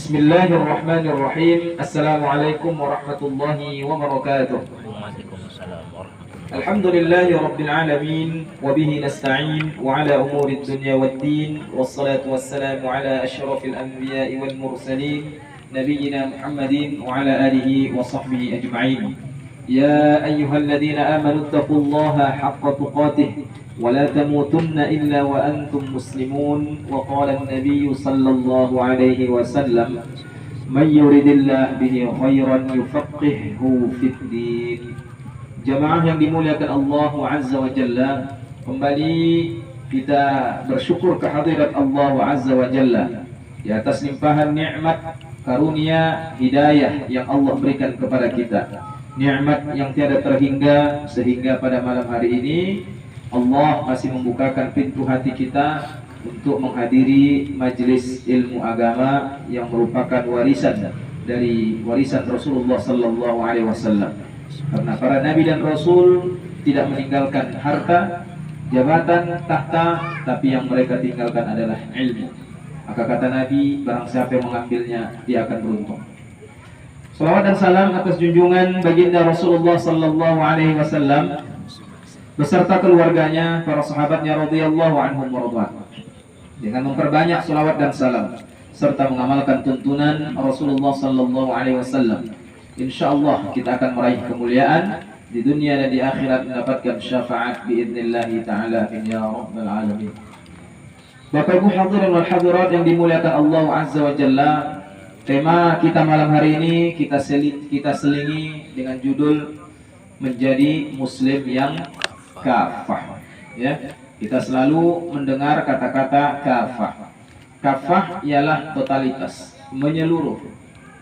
Bismillahirrahmanirrahim. Assalamualaikum warahmatullahi wabarakatuh. Waalaikumsalam warahmatullahi Alhamdulillahi rabbil alamin wa bihi nasta'in wa ala umuri dunya waddin wassalatu wassalamu ala asyrafil anbiya'i wal mursalin nabiyyina Muhammadin wa ala alihi wa sahbihi ajma'in. Ya ayyuhalladzina amanu taqullaha haqqa tuqatih wa la tamutunna illa wa antum muslimun. Wa qala an-nabiy sallallahu alaihi wasallam man yuridillahu bihi khairan yufaqqihhu fid din. Jamaah yang dimuliakan Allah Azza wa Jalla, kembali kita bersyukur kehadirat Allah Azza wa Jalla di atas limpahan nikmat, karunia, hidayah yang Allah berikan kepada kita. Nikmat yang tiada terhingga, sehingga pada malam hari ini Allah masih membukakan pintu hati kita untuk menghadiri majelis ilmu agama yang merupakan warisan dari warisan Rasulullah sallallahu alaihi wasallam. Karena para nabi dan rasul tidak meninggalkan harta, jabatan, tahta, tapi yang mereka tinggalkan adalah ilmu. Maka kata Nabi, barang siapa yang mengambilnya, dia akan beruntung. Salawat dan salam atas junjungan baginda Rasulullah sallallahu alaihi wasallam beserta keluarganya, para sahabatnya radhiyallahu anhum warḍan. Dengan memperbanyak salawat dan salam serta mengamalkan tuntunan Rasulullah sallallahu alaihi wasallam, insyaallah kita akan meraih kemuliaan di dunia dan di akhirat, mendapatkan syafaat biidznillah taala ya rabbal alamin. Bapak Ibu hadirin wal hadirat yang dimuliakan Allah Azza wa Jalla, tema kita malam hari ini kita selingi dengan judul menjadi muslim yang kafah. Ya, kita selalu mendengar kata-kata kafah. Kafah ialah totalitas, menyeluruh.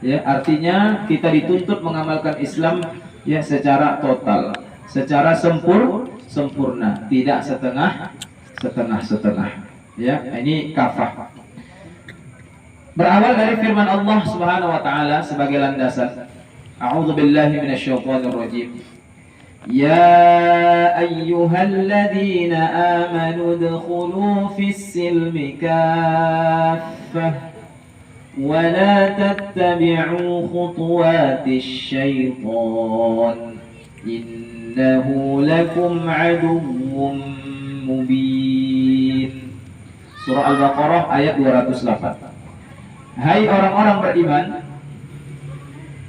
Ya, artinya kita dituntut mengamalkan Islam ya secara total, secara sempurna, tidak setengah. Ya, ini kafah. Berawal dari firman Allah Subhanahu wa taala sebagai landasan. A'udzubillahi minasyaitonir rajim. Ya ayyuhalladzina amanu udkhulu fis-silmi kaffah ولا تتبعوا خطوات الشيطان إنه لكم عدو مبين. Surah Al-Baqarah ayat 208. Hai orang-orang beriman,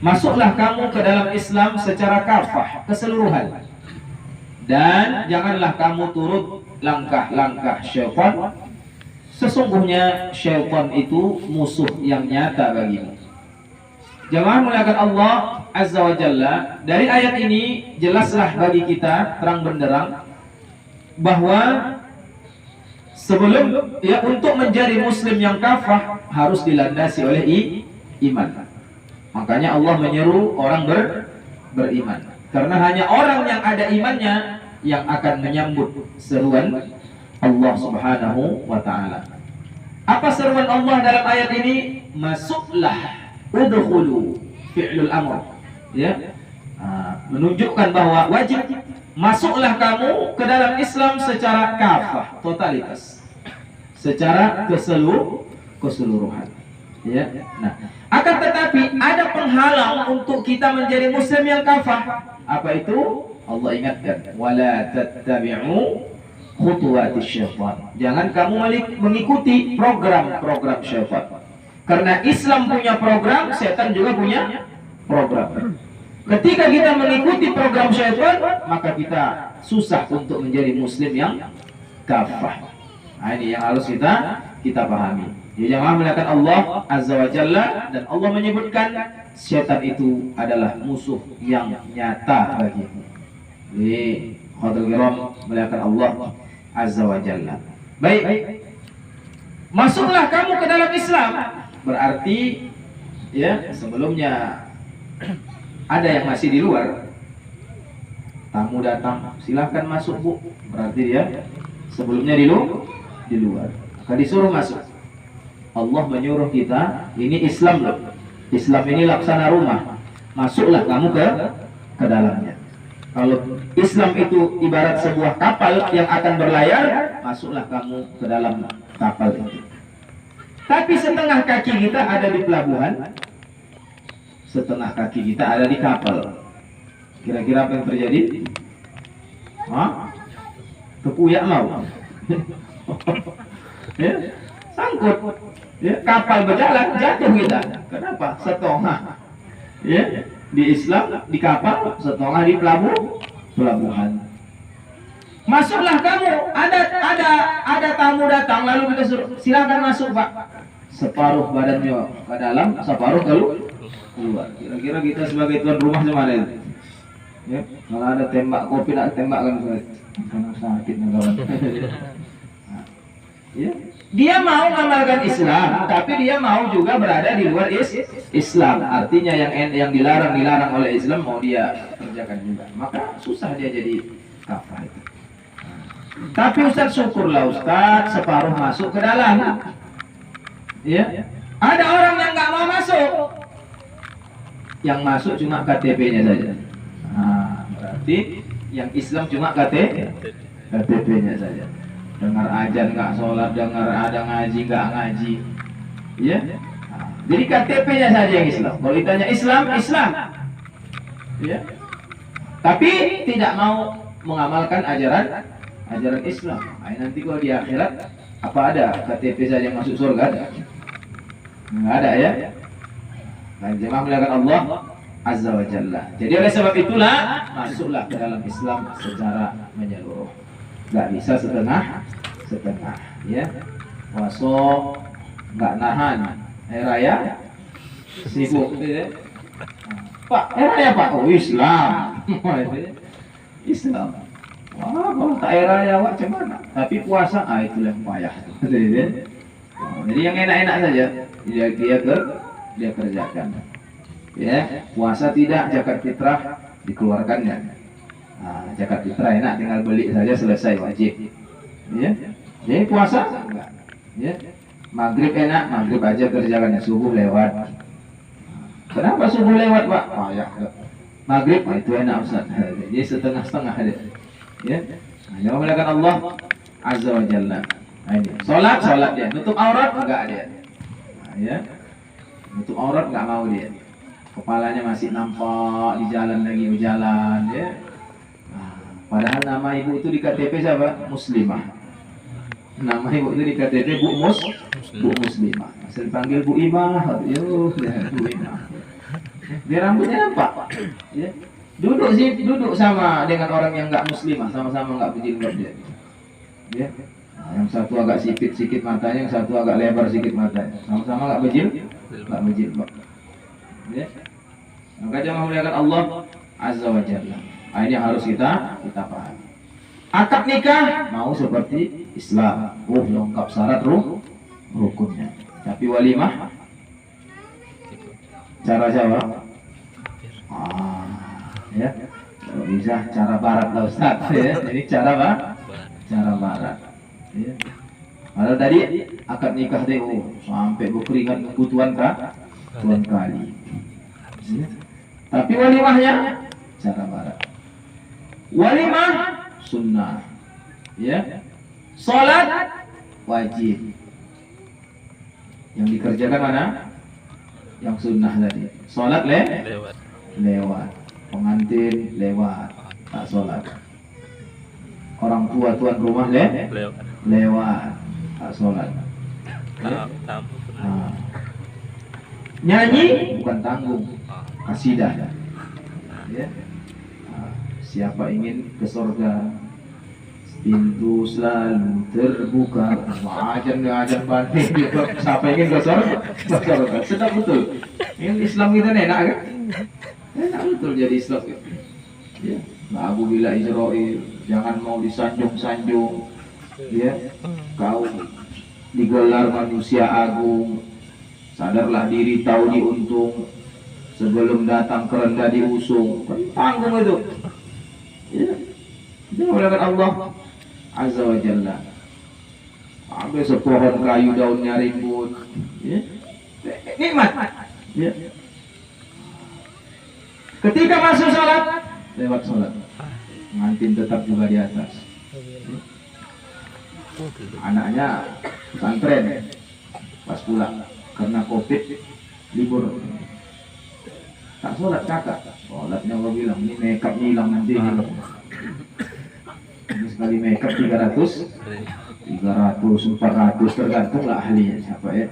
masuklah kamu ke dalam Islam secara kafah, keseluruhan, dan janganlah kamu turut langkah-langkah syaitan. Sesungguhnya syaitan itu musuh yang nyata bagimu. Jamaah muliakan Allah Azza wa Jalla, dari ayat ini jelaslah bagi kita terang benderang bahwa sebelum untuk menjadi muslim yang kafah harus dilandasi oleh iman. Makanya Allah menyeru orang beriman, karena hanya orang yang ada imannya yang akan menyambut seruan Allah Subhanahu wa ta'ala. Apa seruan Allah dalam ayat ini? Masuklah, udkhulu, fi'lul amr. Ya, menunjukkan bahwa wajib masuklah kamu ke dalam Islam secara kafah, totalitas, secara keseluruhan. Ya, nah, akan tetapi ada penghalang untuk kita menjadi muslim yang kafah. Apa itu? Allah ingatkan, wala tattabi'u khutuwatis syaitan. Jangan kamu mengikuti program-program syaitan. Karena Islam punya program, setan juga punya program. Ketika kita mengikuti program syaitan, maka kita susah untuk menjadi muslim yang kafah. Nah, ini yang harus kita pahami. Ya, jamaah melihat Allah Azza wa Jalla, dan Allah menyebutkan syaitan itu adalah musuh yang nyata bagimu. Jadi, khadul kiram melihat Allah Azza wa Jalla. Baik, masuklah kamu ke dalam Islam. Berarti ya, sebelumnya ada yang masih di luar. Tamu datang, silahkan masuk Bu. Berarti dia sebelumnya di luar. Maka disuruh masuk. Allah menyuruh kita, ini Islam loh. Islam ini laksana rumah. Masuklah kamu ke dalamnya. Kalau Islam itu ibarat sebuah kapal yang akan berlayar, masuklah kamu ke dalam kapal itu. Tapi setengah kaki kita ada di pelabuhan, setengah kaki kita ada di kapal. Kira-kira apa yang terjadi? Hah? Kepuyak mau. Ya, sangkut. Ya, kapal berjalan jatuh kita. Kenapa? Setengah. Ya, di Islam di kapal, setengah di pelabuhan. Masuklah kamu. Ada tamu datang lalu kita suruh silakan masuk, Pak. Separuh badannya ke dalam, separuh keluar. Kira-kira kita sebagai tuan rumah gimana itu? Ya, kalau ada tembak kopi nak tembakkan karena sakit kawan. Ya. Dia mau mengamalkan Islam, tapi dia mau juga berada di luar Islam. Artinya yang dilarang oleh Islam mau dia kerjakan juga. Maka susah dia jadi kafir itu. Tapi Ustaz syukurlah Ustaz, separuh masuk ke dalam. Ya. Ada orang yang nggak mau masuk. Yang masuk cuma KTP-nya saja. Nah, berarti yang Islam cuma KTP-nya saja. Dengar ajan nggak sholat, dengar ada ngaji nggak ngaji, ya. Nah, jadi KTP-nya saja yang Islam. Kalau ditanya Islam, ya. Tapi tidak mau mengamalkan ajaran Islam. Nah, nanti kalau di akhirat apa ada KTP saja yang masuk surga? Nggak ada ya. Dan jemaah melihat Allah Azza wa Jalla. Jadi oleh sebab itulah masuklah ke dalam Islam secara menyeluruh. Nggak bisa setengah, ya. Puasa nggak nahan, hari raya sibuk, gitu ya. Pak, hari raya Pak, oh Islam, Islam. Wah, kalau tak hari raya Pak cuman, tapi puasa, itu yang payah. Jadi yang enak-enak saja, dia kerjakan. Ya, puasa tidak, zakat fitrah dikeluarkannya. Nah, zakat fitrah enak, tinggal beli saja selesai, wajib. Ya, jadi puasa enggak. Ya, maghrib enak, maghrib aja kerjakannya, subuh lewat. Kenapa subuh lewat Pak? Payah. Maghrib itu enak Ustaz. Jadi setengah-setengah ada. Ya, hanya memuliakan Allah Azza wa Jalla. Nah, ini sholat dia, nutup aurat enggak dia. Nah, ya, nutup aurat enggak mau dia. Kepalanya masih nampak di jalan lagi berjalan, ya. Nah, padahal nama ibu itu di KTP siapa? Muslimah. Nama ibu itu di KTP Bu Muslimah. Masih dipanggil Bu Imah, Bu Imah. Biar rambutnya nampak, ya. Duduk sama dengan orang yang nggak muslimah, sama-sama nggak berjilbab dia. Ya. Nah, yang satu agak sipit sikit matanya, yang satu agak lebar sikit matanya. Sama-sama nggak berjilbab. Ya. Maka jangan memuliakan Allah Azza wa Jalla. Nah, ini harus kita pahami. Akad nikah mau seperti Islam, lengkap syarat rukunnya. Tapi walimah cara Jawa, ya, kalau bisa cara Barat lah Ustaz. Ya. Ini cara cara Barat. Ya. Kalau tadi akad nikah deh, sampai berkeringat kebutuhan Tuan kali. Ya. Tapi walimahnya cara Barat. Walimah sunnah, ya. Salat wajib. Yang dikerjakan mana? Yang sunnah tadi. Salat lewat. Pengantin lewat, tak salat. Orang tua tuan rumah lewat, tak salat. Nyanyi bukan tanggung, kasidah. Ya. Siapa ingin ke surga, pintu selalu terbuka. Ajan banding. Siapa ingin ke surga? Sedap betul. Ini Islam kita enak kan? Enak betul jadi Islam. Ya. Lagu bila Israel, jangan mau disanjung-sanjung. Ya. Kau digelar manusia agung. Sadarlah diri, tahu diuntung. Sebelum datang kerendah diusung. Tanggung itu. Ya. Dia melakukan Allah Azza wa Jalla. Ambil sepohon kayu daunnya rimbun. Ya. Nikmat. Ya. Ketika masuk sholat, lewat sholat. Pengantin tetap juga di atas. Ya. Anaknya pesantren. pas pulang karena COVID libur. Tak sholat kakak, sholatnya gua bilang ini makeup hilang nanti. Ini sekali makeup 300, 400 tergantung lah ahlinya siapa ya.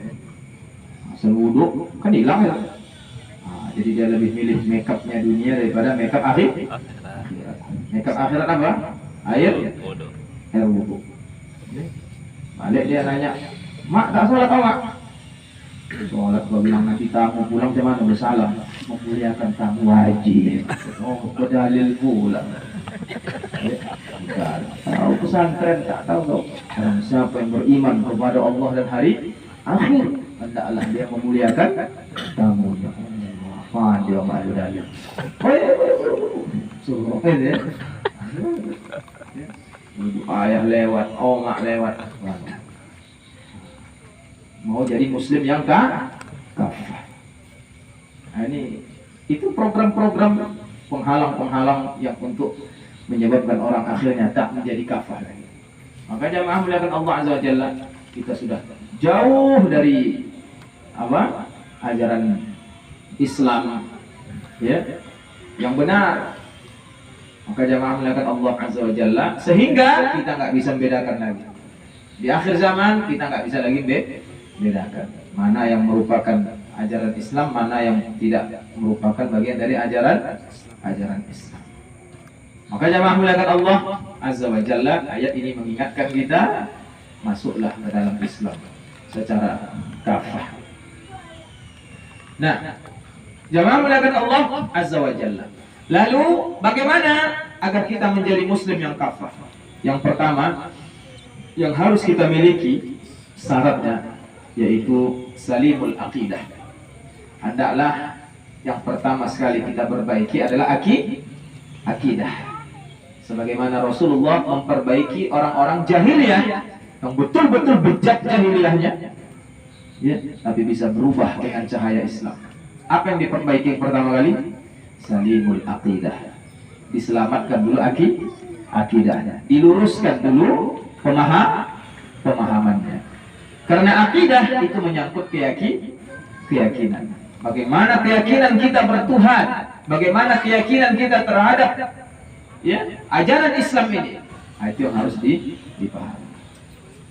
Asal wudhu kan hilang ya. Nah, jadi dia lebih milih makeupnya dunia daripada makeup akhirat. Makeup akhirat apa? Air wudhu. Balik dia nanya, mak tak sholat apa mak? Sholat gua bilang nanti tamu pulang cuman bersalam, memuliakan tamu wajib. Oh berdalil pula. Tahu pesantren tak tahu dong. Siapa yang beriman kepada Allah dan hari akhir hendaklah dia memuliakan tamunya. Apa dia malu dalil? Suruh ya. Ayah lewat, omak lewat. Mau jadi muslim yang kafah. Nah, ini itu program-program penghalang-penghalang yang untuk menyebabkan orang akhirnya tak menjadi kafah lagi. Maka jamaah muliakan Allah Azza wa Jalla, kita sudah jauh dari ajaran Islam ya yang benar. Maka jamaah muliakan Allah Azza wa Jalla, sehingga kita nggak bisa membedakan lagi. Di akhir zaman kita nggak bisa lagi bedakan mana yang merupakan ajaran Islam, mana yang tidak merupakan bagian dari ajaran Islam. Maka jamaah muliakan Allah Azza wa Jalla, ayat ini mengingatkan kita masuklah ke dalam Islam secara kafah. Nah, jamaah muliakan Allah Azza wa Jalla. Lalu bagaimana agar kita menjadi muslim yang kafah? Yang pertama yang harus kita miliki syaratnya yaitu salimul aqidah. Hendaklah yang pertama sekali kita perbaiki adalah akidah. Sebagaimana Rasulullah memperbaiki orang-orang jahiliyah yang betul-betul bejat jahiliyahnya, ya, tapi bisa berubah dengan cahaya Islam. Apa yang diperbaiki yang pertama kali? Salimul aqidah. Diselamatkan dulu akidahnya, diluruskan dulu pemahamannya. Karena akidah itu menyangkut keyakinan. Bagaimana keyakinan kita bertuhan, bagaimana keyakinan kita terhadap ajaran Islam ini. Nah, itu yang harus dipahami.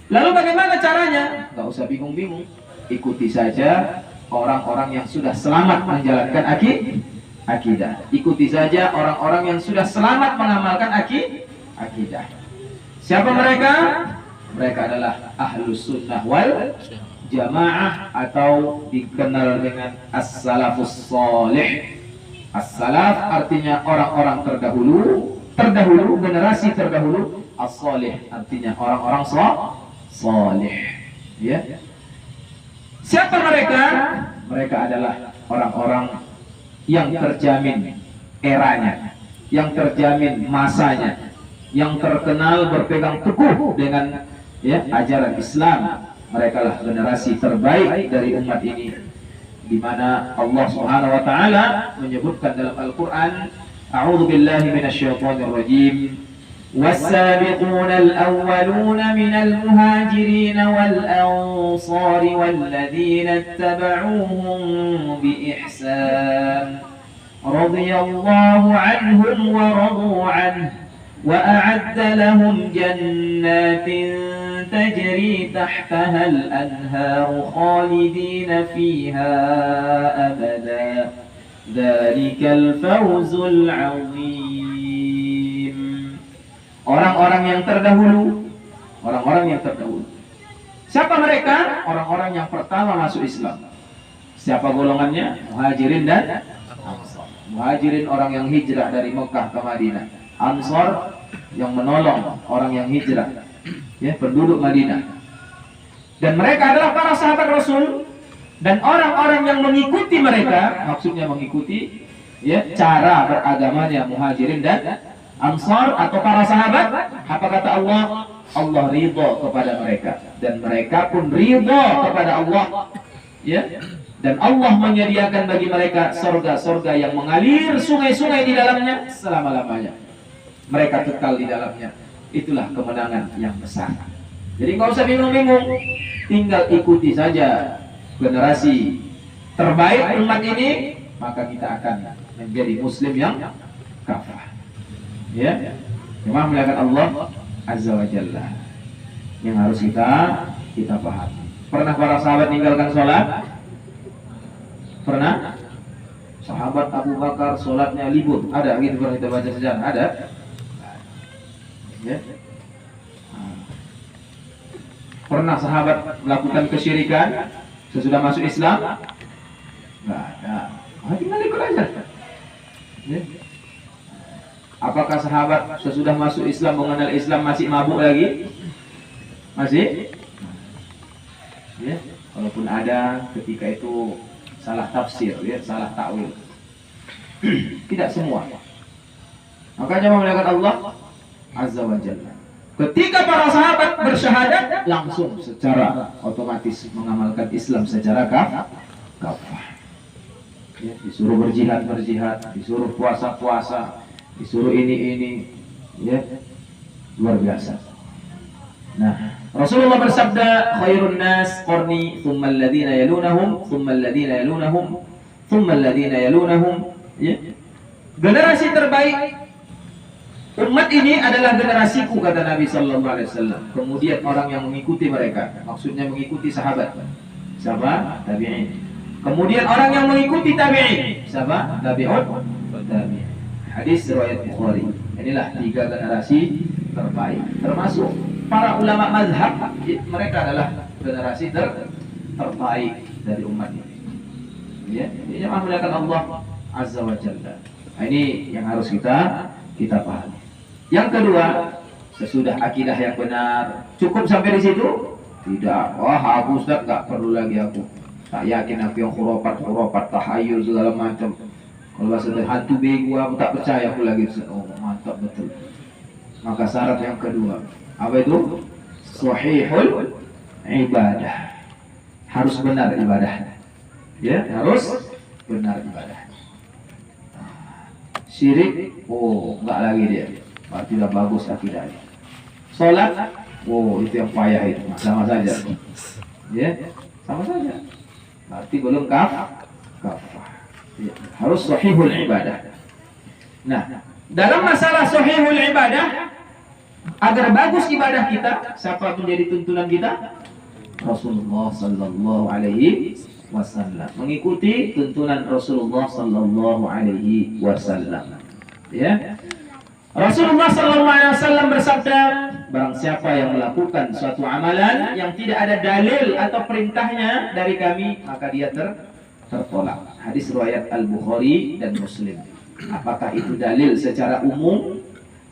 Lalu bagaimana caranya? Gak usah bingung-bingung. Ikuti saja orang-orang yang sudah selamat menjalankan akidah. Ikuti saja orang-orang yang sudah selamat mengamalkan akidah. Siapa mereka? Mereka adalah ahlus sunnah wal jamaah atau dikenal dengan as-salafus salih. As-salaf artinya orang-orang terdahulu, generasi terdahulu. As-salih artinya orang-orang salih. Ya. Siapa mereka? Mereka adalah orang-orang yang terjamin eranya, yang terjamin masanya, yang terkenal berpegang teguh dengan ajaran Islam. Mereka lah generasi terbaik dari umat ini, di mana Allah Subhanahu wa taala menyebutkan dalam Al-Qur'an, a'udzu billahi minasyaitonir rajim, was-sabiqunal awwaluna minal muhajirin wal ansari wal ladzina ittaba'uuhum bi ihsan radhiyallahu 'anhum wa radu 'anhu wa a'adda lahum jannatin تجري تحتها الأنهار خالدين فيها أبدا ذلك الفوز العظيم. Orang-orang yang terdahulu, siapa mereka? Orang-orang yang pertama masuk Islam. Siapa golongannya? Muhajirin dan Ansar. Muhajirin orang yang hijrah dari Mekah ke Madinah. Ansar yang menolong orang yang hijrah, penduduk Madinah. Dan mereka adalah para sahabat Rasul dan orang-orang yang mengikuti mereka, maksudnya mengikuti cara beragamanya Muhajirin dan Ansar atau para sahabat. Apa kata Allah? Allah ridha kepada mereka dan mereka pun ridha kepada Allah. Dan Allah menyediakan bagi mereka surga-surga yang mengalir sungai-sungai di dalamnya selama-lamanya. Mereka kekal di dalamnya. Itulah kemenangan yang besar. Jadi nggak usah bingung-bingung, tinggal ikuti saja generasi terbaik umat ini, maka kita akan menjadi muslim yang kafah. Ya, memang melihat Allah Azza wa Jalla yang harus kita pahami. Pernah para sahabat meninggalkan sholat? Pernah? Sahabat Abu Bakar sholatnya libur, ada gitu pernah kita baca sejarah? Ada? Ya. Pernah sahabat melakukan kesyirikan sesudah masuk Islam? Nggak ada. Tinggal ikut aja. Ya. Apakah sahabat sesudah masuk Islam mengenal Islam masih mabuk lagi? Masih? Ya. Walaupun ada ketika itu salah tafsir, ya, salah takwil. Tidak semua. Makanya memuliakan Allah Azza wa Jalla. Ketika para sahabat bersyahadat, langsung secara otomatis mengamalkan Islam secara kafah. Ya, disuruh berjihad, disuruh puasa, disuruh ini, ya, luar biasa. Nah, Rasulullah bersabda, khairun nas qarni, thumma alladhina yalunahum, thumma alladhina yalunahum, thumma alladhina yalunahum. Ya. Generasi terbaik umat ini adalah generasiku, kata Nabi sallallahu alaihi wasallam. Kemudian orang yang mengikuti mereka, maksudnya mengikuti sahabat. Siapa? Tabi'in. Kemudian orang yang mengikuti tabi'in. Siapa? Tabi'un. Tabi'in. Hadis riwayat Bukhari. Inilah 3 generasi terbaik. Termasuk para ulama mazhab, mereka adalah generasi terbaik dari umat ini. Ya, ini memuliakan Allah Azza wa Jalla. Nah, ini yang harus kita pahami. Yang kedua, sesudah akidah yang benar, cukup sampai di situ? Tidak. Wah, aku Ustaz nggak perlu lagi aku. Tak yakin aku yang khurafat, tahayul segala macam. Kalau bahasa hantu bego, aku tak percaya aku lagi. Oh, mantap betul. Maka syarat yang kedua, apa itu? Sahihul ibadah. Harus benar ibadahnya. Ya, harus benar ibadah. Syirik, oh enggak lagi dia. Berarti dah bagus akidahnya. Salat, oh itu yang payah itu, sama saja. Ya, sama saja. Berarti belum kafah. Ya, harus sahihul ibadah. Nah, dalam masalah sahihul ibadah, agar bagus ibadah kita, siapa menjadi tuntunan kita? Rasulullah sallallahu alaihi wasallam. Mengikuti tuntunan Rasulullah sallallahu alaihi wasallam. Ya. Rasulullah sallallahu alaihi wasallam bersabda, barang siapa yang melakukan suatu amalan yang tidak ada dalil atau perintahnya dari kami, maka dia tertolak. Hadis riwayat Al-Bukhari dan Muslim. Apakah itu dalil secara umum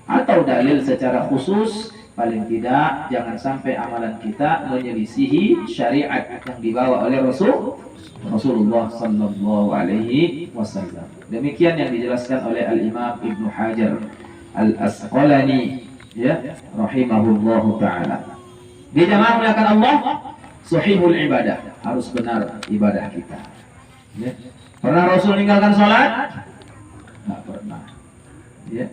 atau dalil secara khusus? Paling tidak jangan sampai amalan kita menyelisihi syariat yang dibawa oleh Rasulullah sallallahu alaihi wasallam. Demikian yang dijelaskan oleh Al-Imam Ibnu Hajar Al-Asqalani, ya, rahimahullahu taala. Dia jamaah melakukan Allah, sahihul ibadah, harus benar ibadah kita. Ya. Pernah Rasul meninggalkan salat? Enggak pernah. Ya.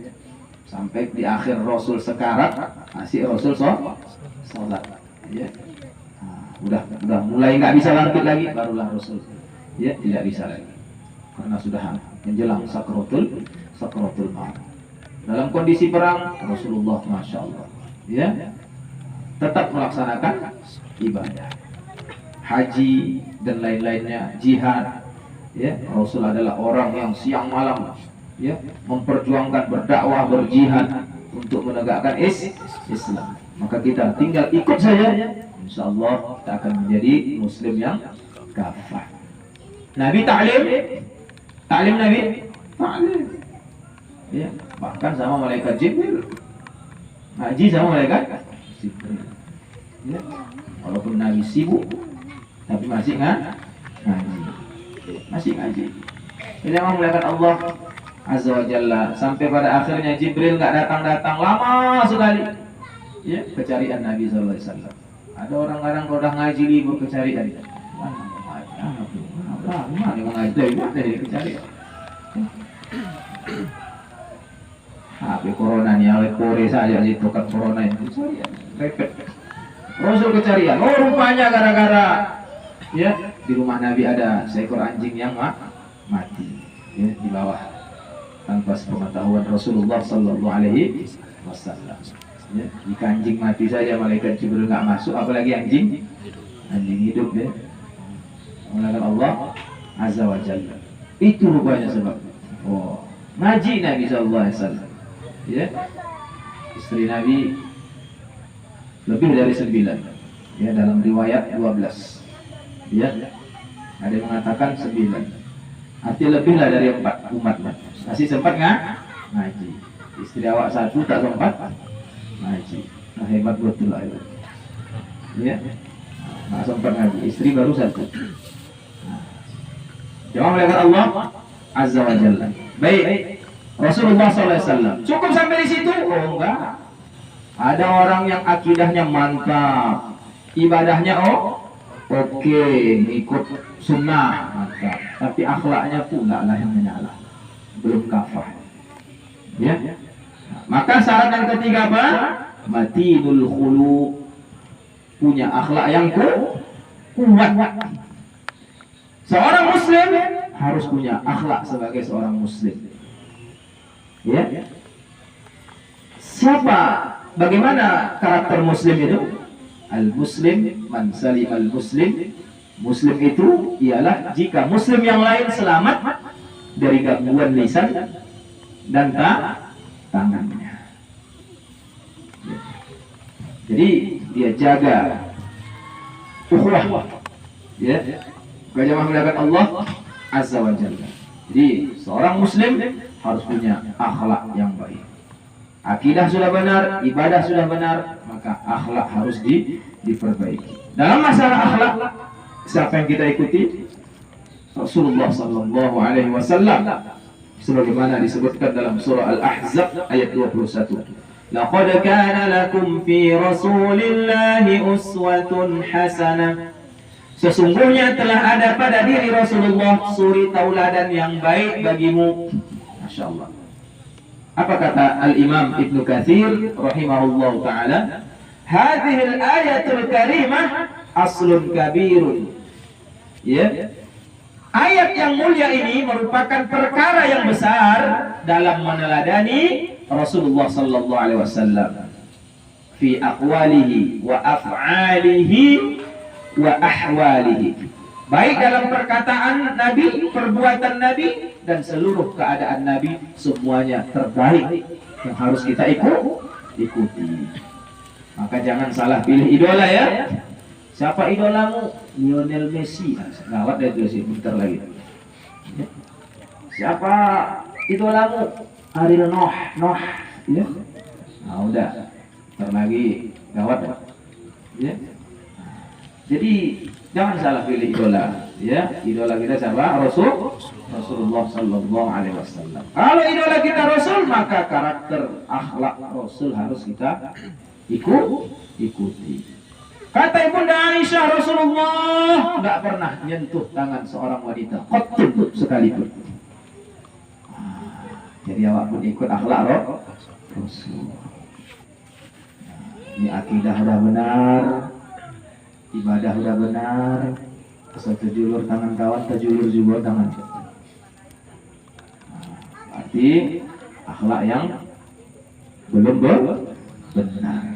Sampai di akhir Rasul sekarat, masih Rasul sholat. Ya. Udah mulai nggak bisa bangkit lagi, barulah Rasul. Ya, tidak bisa lagi. Karena sudah menjelang sakratul maut. Dalam kondisi perang, Rasulullah Masya Allah, ya, tetap melaksanakan ibadah, haji dan lain-lainnya, jihad. Ya, Rasul adalah orang yang siang malam, ya, memperjuangkan, berdakwah, berjihad untuk menegakkan Islam. Maka kita tinggal ikut saja, insya Allah kita akan menjadi Muslim yang kafah. Nabi ta'lim Nabi ta'lim, ya, bahkan sama malaikat Jibril, ngaji sama malaikat Jibril. Ya, walaupun Nabi sibuk, tapi masih ngaji. Jadi memang melihat Allah Azza wa Jalla, sampai pada akhirnya Jibril nggak datang lama sekali. Ya, kecarian Nabi sallallahu alaihi wasallam. Ada orang kadang kalau udah ngaji libur kecarian. Mana yang ngaji dari kecarian. HP corona nih, awet kore saja itu kan corona itu. Repet. Rasul kecarian. Oh rupanya gara-gara ya di rumah Nabi ada seekor anjing yang mati ya di bawah tanpa sepengetahuan Rasulullah Sallallahu Alaihi Wasallam. Ya, jika anjing mati saja malaikat Jibril nggak masuk, apalagi anjing hidup ya. Mengatakan Allah Azza wa Jalla. Itu rupanya sebab. Oh, ngaji Nabi Sallallahu Alaihi Wasallam. Ya, istri Nabi lebih dari 9. Ya, dalam riwayat 12. Ya, ada yang mengatakan 9. Artinya lebihlah dari 4 umat. Masih sempat ngaji. Istri awak 1 tak sempat ngaji. Nah, hebat betul lah itu. Ya, nggak sempat ngaji. Istri baru 1. Jawab oleh Allah Azza wa Jalla. Baik, Rasulullah SAW. Cukup sampai di situ? Oh enggak. Ada orang yang akidahnya mantap, ibadahnya oke, ikut sunnah mantap, tapi akhlaknya pula lah yang menyala, belum kafah. Ya. Maka syarat yang ketiga apa? Matinul khuluq, punya akhlak yang kuat. Seorang muslim harus punya akhlak sebagai seorang muslim. Ya. Bagaimana karakter muslim itu? Al-muslim man salim al-muslim. Muslim itu ialah jika muslim yang lain selamat dari gangguan lisan dan tangannya. Jadi dia jaga ukhuwah. Ya. Bagaimana melakukan Allah Azza wa Jalla. Jadi seorang muslim harus punya akhlak yang baik. Akidah sudah benar, ibadah sudah benar, maka akhlak harus diperbaiki. Dalam masalah akhlak, siapa yang kita ikuti? Rasulullah Sallallahu Alaihi Wasallam. Sebagaimana disebutkan dalam surah Al-Ahzab ayat 21. Laqad kana lakum fi Rasulillahi uswatun hasanah. Sesungguhnya telah ada pada diri Rasulullah suri tauladan yang baik bagimu. Masya Allah. Apa kata Al-Imam Ibnu Katsir rahimahullah ta'ala? Hadhil ayatul karimah aslun kabirun. Ya. Ayat yang mulia ini merupakan perkara yang besar dalam meneladani Rasulullah sallallahu alaihi wasallam fi aqwalihi wa af'alihi wa ahwalihi, baik dalam perkataan Nabi, perbuatan Nabi, dan seluruh keadaan Nabi, semuanya terbaik yang harus kita ikuti. Maka jangan salah pilih idola ya. Siapa idolamu? Lionel Messi. Gawat deh itu sih, bentar lagi. Siapa idolamu? Ariel Noah. Ya. Nah udah, bentar lagi gawat ya. Jadi jangan salah pilih idola, ya. Idola kita siapa? Rasulullah Sallallahu Alaihi Wasallam. Kalau idola kita Rasul, maka karakter akhlak Rasul harus kita ikuti. Kata Ibunda Aisyah, Rasulullah nggak pernah nyentuh tangan seorang wanita, kotor sekalipun. Jadi awak pun ikut akhlak Rasul. Ini akidah sudah benar. Ibadah sudah benar, asal terjulur tangan kawan, terjulur juga tangan. Berarti akhlak yang belum benar,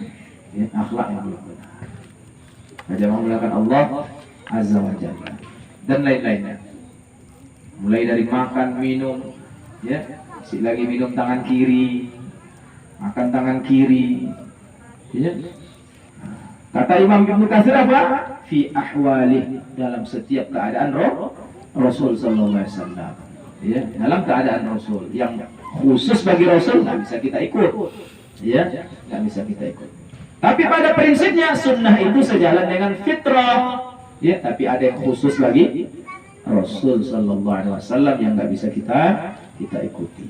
ya, akhlak yang belum benar. Jangan melakukan Allah Azza wa Jalla dan lain-lainnya. Mulai dari makan, minum, ya, lagi minum tangan kiri, makan tangan kiri, ya. Kata Imam Ibnu Katsir apa? Fi ahwalih, dalam setiap keadaan Rasul Sallallahu Alaihi Wasallam. Ya, dalam keadaan Rasul yang khusus bagi Rasul nggak bisa kita ikut. Ya, nggak bisa kita ikut. Tapi pada prinsipnya sunnah itu sejalan dengan fitrah. Ya, tapi ada yang khusus bagi Rasul Sallallahu Alaihi Wasallam yang nggak bisa kita ikuti.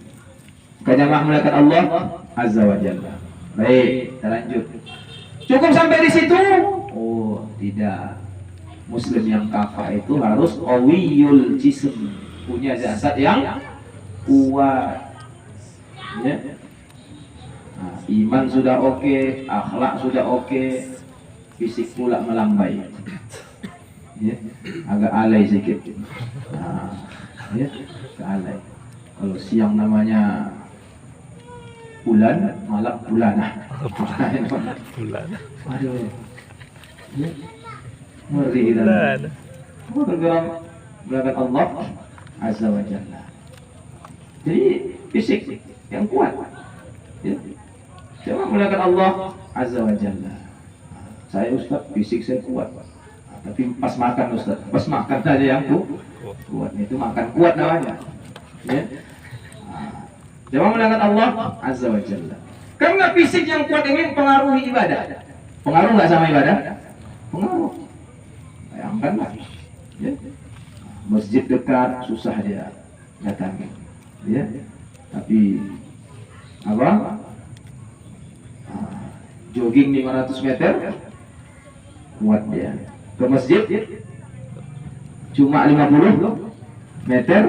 Kajamah melakukan Allah Azza wa Jalla. Baik, kita lanjut. Cukup sampai di situ? Oh, tidak. Muslim yang kafah itu harus qawiyul jism, punya jasad yang kuat. Ya. Nah, iman sudah oke, akhlak sudah oke, fisik pula melambai. Ya, agak alay sedikit. Nah, ya, alay. Kalau siang namanya bulan, malam bulanah. Bulan. Aduh. Ya. Ngeri kita. Bergerak Allah Azza wa Jalla. Jadi fisik yang kuat. Ya. Coba mulakan Allah Azza wa Jalla. Saya Ustaz, fisik saya kuat. Tapi pas makan Ustaz, pas makan saja yang kuat. Itu makan kuat namanya. Ya. Coba mulakan Allah Azza wa Jalla. Karena fisik yang kuat ini mempengaruhi ibadah. Pengaruh nggak sama ibadah? Pengaruh. Bayangkanlah. Ya. Masjid dekat susah dia datangi. Ya. Tapi apa? Jogging 500 meter kuat dia. Ke masjid cuma 50 meter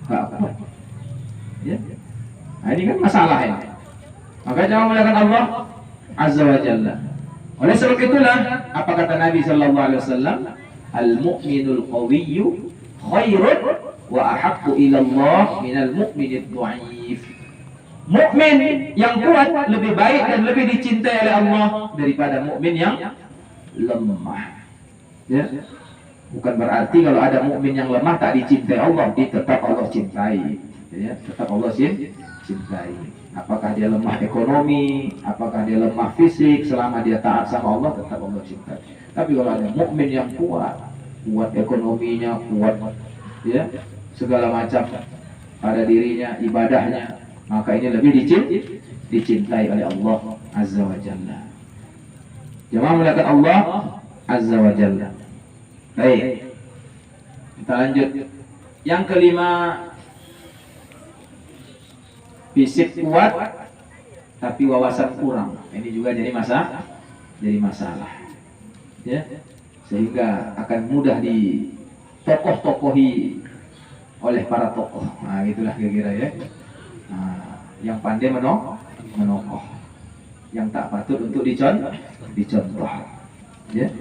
nggak kuat. Ya. Nah, ini kan masalah ini. Maka jangan melakukan Allah Azza wa Jalla. Oleh sebab itulah apa kata Nabi sallallahu alaihi wasallam, al-mu'minul qawiyyu khairun wa ahabbu ila Allah minal mu'minid dhaif. Mukmin yang kuat lebih baik dan lebih dicintai oleh Allah daripada mukmin yang lemah. Ya. Bukan berarti kalau ada mukmin yang lemah tak dicintai Allah, dia tetap Allah cintai. Ya, tetap Allah cintai. Apakah dia lemah ekonomi, apakah dia lemah fisik, selama dia taat sama Allah tetap Allah cintai. Tapi kalau ada mukmin yang kuat ekonominya, kuat ya, segala macam pada dirinya, ibadahnya, maka ini lebih dicintai oleh Allah Azza wa Jalla. Jemaah melihat Allah Azza wa Jalla. Baik, kita lanjut. Yang kelima, fisik kuat tapi wawasan kurang. Ini juga jadi masalah. Ya, sehingga akan mudah ditokoh-tokohi oleh para tokoh. Nah, itulah kira-kira ya. Nah, yang pandai menokoh, yang tak patut untuk dicontoh. Ya.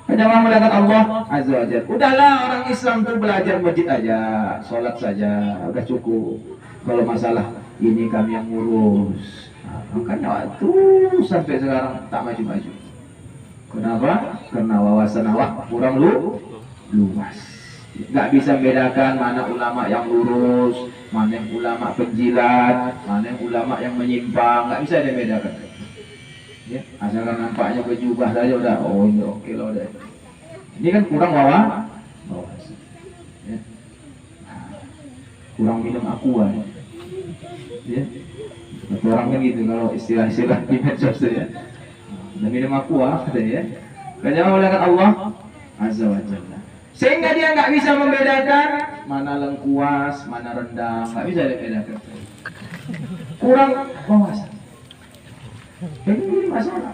Jangan melihat Allah Azza wa Jalla. Udahlah, orang Islam tuh belajar masjid aja, sholat saja, udah cukup. Kalau masalah ini kami yang ngurus. Nah, makanya waktu sampai sekarang tak maju-maju. Kenapa? Karena wawasan awak kurang luas. Nggak bisa bedakan mana ulama yang lurus, mana yang ulama penjilat, mana yang ulama yang menyimpang. Nggak bisa dibedakan. Ya, asalkan nampaknya berjubah saja udah, oh ini oke lah udah. Ini kan kurang wawasan. Ya. Kurang minum aqua. Ya. Orang kan gitu kalau istilah-istilah di medsos ya. Dan minum aqua katanya ya. Jangan melihat Allah Azza wa Jalla. Sehingga dia nggak bisa membedakan mana lengkuas, mana rendang, nggak bisa dibedakan. Kurang wawasan. Ini masalah.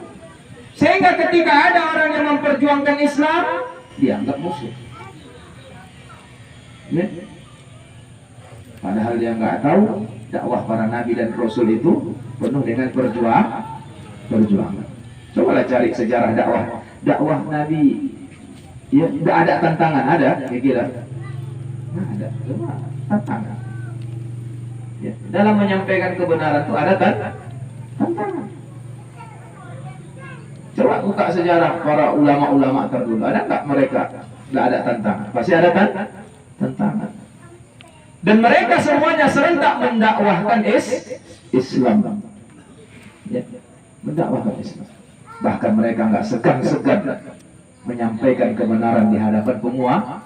Sehingga ketika ada orang yang memperjuangkan Islam, dianggap musuh. Ya. Padahal dia nggak tahu dakwah para nabi dan rasul itu penuh dengan perjuangan. Cobalah cari sejarah dakwah nabi. Ya, tidak ada tantangan, ada kira-kira. Nah, ada, cuma tantangan. Ya, dalam menyampaikan kebenaran itu ada tantangan. Coba buka sejarah para ulama-ulama terdahulu, ada nggak mereka? Nggak ada tantangan, pasti ada tantangan. Dan mereka semuanya serentak mendakwahkan Islam. Ya, mendakwahkan Islam. Bahkan mereka nggak segan-segan menyampaikan kebenaran di hadapan penguasa.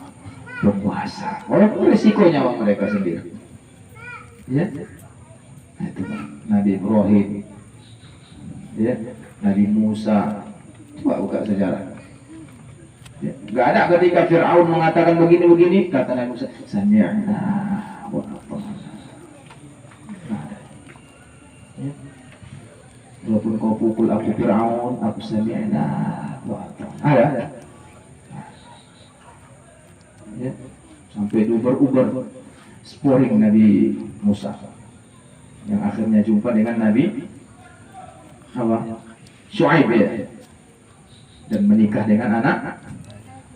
Walaupun risikonya mereka sendiri. Ya, nah, itu Nabi Ibrahim, ya, Nabi Musa. Coba buka sejarah. Ya, nggak ada ketika Fir'aun mengatakan begini-begini, kata Nabi Musa, sami'na wa ata'na. Ya. Walaupun kau pukul aku Fir'aun, aku sami'na wa ata'na. Ada. Ya. Sampai diuber-uber sporing Nabi Musa, yang akhirnya jumpa dengan Nabi Syuaib ya. dan menikah dengan anak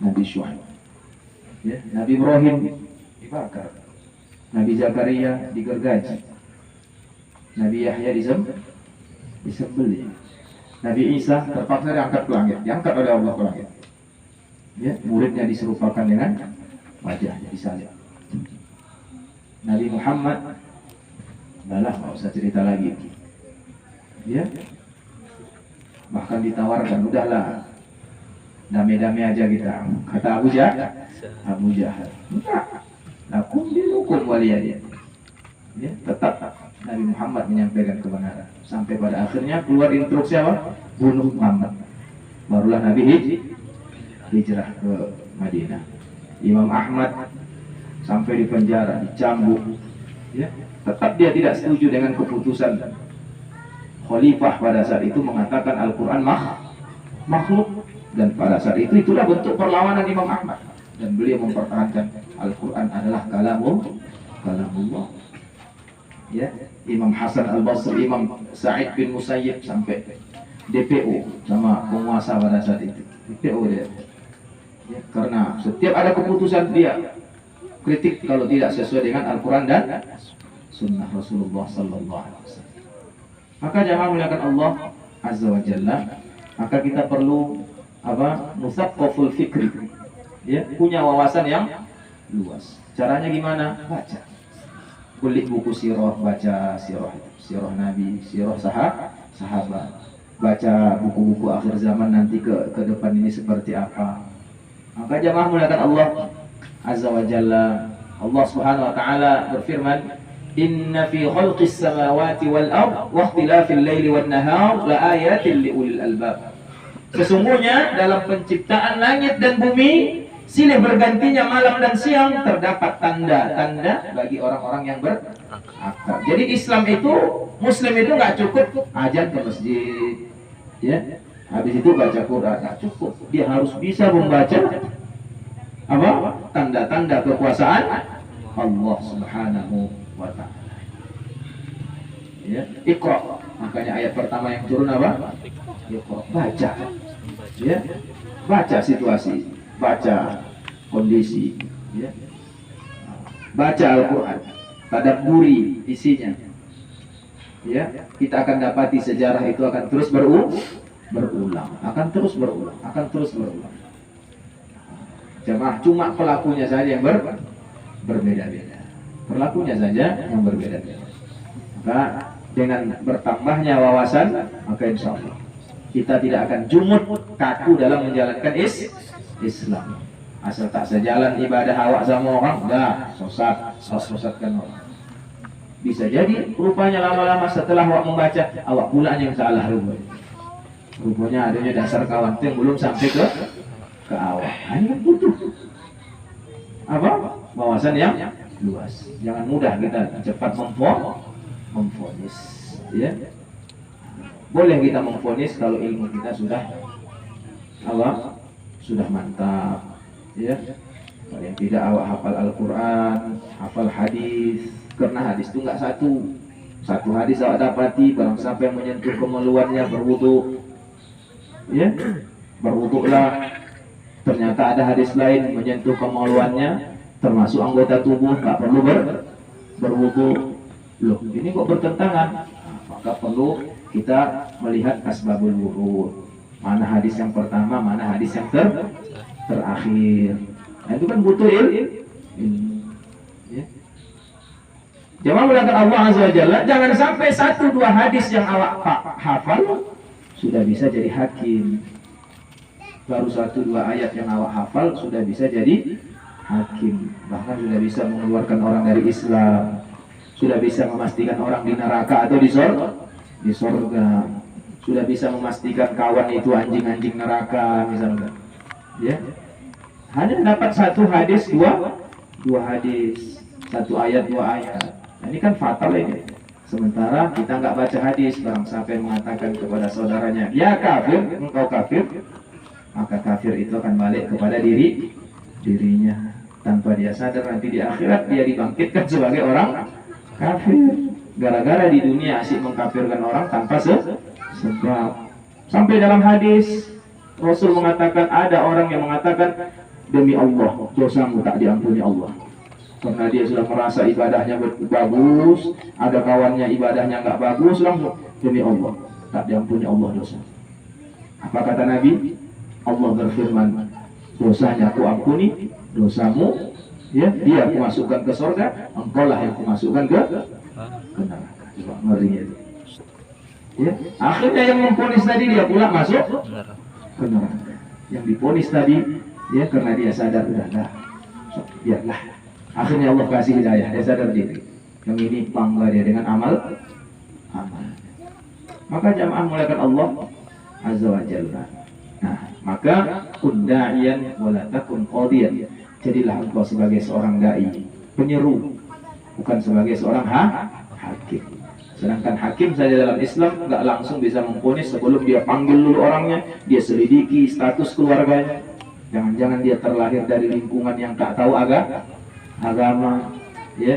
Nabi Syuaib. Ya, Nabi Ibrahim dibakar, Nabi Zakaria digergaji, Nabi Yahya disembelih, Nabi Isa terpaksa diangkat ke langit, diangkat oleh Allah ke langit. Ya, muridnya diserupakan dengan wajahnya disalib. Nabi Muhammad, balah nggak usah cerita lagi. Ya, bahkan ditawarkan, udahlah, damai-damai aja kita. Kata Abu Jahal, enggak, lakum dinukum waliyadin. Ya, tetap Nabi Muhammad menyampaikan kebenaran. Sampai pada akhirnya keluar instruksi apa? Bunuh Muhammad. Barulah Nabi hijrah ke Madinah. Imam Ahmad sampai di penjara, dicambuk. Ya, tetap dia tidak setuju dengan keputusan khalifah pada saat itu mengatakan Al-Quran makhluk, dan pada saat itu itulah bentuk perlawanan Imam Ahmad, dan beliau mempertahankan Al-Quran adalah kalamullah. Ya, Imam Hasan Al-Basri, Imam Sa'id bin Musayyib sampai DPO sama penguasa pada saat itu. DPO dia. Ya, karena setiap ada keputusan dia kritik kalau tidak sesuai dengan Al-Quran dan Sunnah Rasulullah Sallallahu Alaihi Wasallam. Maka jamaah muliakan Allah Azza wa Jalla, maka kita perlu musaqqaful fikri, ya, punya wawasan yang luas. Caranya gimana? Baca, kulik buku sirah, baca sirah Nabi, sirah sahabat, baca buku-buku akhir zaman nanti ke depan ini seperti apa. Maka jamaah muliakan Allah Azza wa Jalla, Allah Subhanahu wa taala berfirman, "Inna fi khalqis samawati wal ard wa ikhtilafil laili wan nahar la ayatin liulil albab." Sesungguhnya dalam penciptaan langit dan bumi, silih bergantinya malam dan siang, terdapat tanda-tanda bagi orang-orang yang berakal. Jadi Islam itu, Muslim itu nggak cukup azan ke masjid, ya, habis itu baca Quran, nggak cukup. Dia harus bisa membaca tanda-tanda kekuasaan Allah Subhanahu wa ta'ala. Ya, Iqra. Makanya ayat pertama yang turun apa? Iqra. Baca. Ya. Baca situasi, baca kondisi, ya. Baca Al-Qur'an, tadabburi isinya. Ya, kita akan dapati sejarah itu akan terus berulang, akan terus berulang. Jemaah, cuma pelakunya saja yang berbeda-beda. Pelakunya saja yang berbeda-beda. Maka dengan bertambahnya wawasan, maka insya Allah kita tidak akan jumut kaku dalam menjalankan Islam. Asal tak sejalan ibadah awak sama orang, dah sesatkan orang. Bisa jadi rupanya lama-lama setelah awak membaca, awak pula yang salah rupanya adanya dasar kawan yang belum sampai ke awak. Hanya butuh wawasan yang luas. Jangan mudah kita cepat memvonis, ya. Boleh kita memvonis kalau ilmu kita sudah mantap, ya. Kalau yang tidak awak hafal Al-Quran, hafal hadis, karena hadis itu enggak satu hadis awak dapati, barang siapa yang menyentuh kemaluannya berwudu, ya, berwudulah. Ternyata ada hadis lain menyentuh kemaluannya termasuk anggota tubuh, nggak perlu berwudu. Loh, ini kok bertentangan? Maka perlu kita melihat asbabul wurud. Mana hadis yang pertama, mana hadis yang terakhir. Nah, itu kan butuh ilmu. Ya. Jemaah muliakan Allah Azza wa Jalla, jangan sampai 1-2 hadis yang awak hafal sudah bisa jadi hakim. Baru 1-2 ayat yang awak hafal sudah bisa jadi hakim. Bahkan sudah bisa mengeluarkan orang dari Islam, sudah bisa memastikan orang di neraka atau di sorga, sudah bisa memastikan kawan itu anjing-anjing neraka misalnya, ya. Hanya dapat 1 hadis, 2 hadis, 1 ayat 2 ayat. Nah, ini kan fatal ini. Sementara kita nggak baca hadis, barang siapa yang mengatakan kepada saudaranya, ya kafir, engkau kafir, maka kafir itu akan balik kepada dirinya. Tanpa dia sadar, nanti di akhirat dia dibangkitkan sebagai orang kafir. Gara-gara di dunia asik mengkafirkan orang tanpa sebab. Sampai dalam hadis Rasul mengatakan ada orang yang mengatakan demi Allah dosamu tak diampuni Allah. Karena dia sudah merasa ibadahnya bagus, ada kawannya ibadahnya nggak bagus, langsung demi Allah tak diampuni Allah dosa. Apa kata Nabi? Allah berfirman, dosanya aku ampuni, dosamu ya dia aku masukkan ke surga, engkau lah yang aku masukkan ke neraka. Coba ngerinya itu. Ya, akhirnya yang memponis tadi dia pula masuk ke neraka. Yang diponis tadi ya karena dia sadar udahlah, biarlah. Akhirnya Allah kasih hidayah, dia sadar diri. Yang ini bangga dia dengan amal. Maka jamaah muliakan Allah Azza wa Jalla. Nah, maka kun da'iyan wa la takun qadiyan. Jadilah engkau sebagai seorang dai, penyeru, bukan sebagai seorang hakim. Sedangkan hakim saja dalam Islam nggak langsung bisa memvonis sebelum dia panggil dulu orangnya, dia selidiki status keluarganya. Jangan-jangan dia terlahir dari lingkungan yang tak tahu agama, ya.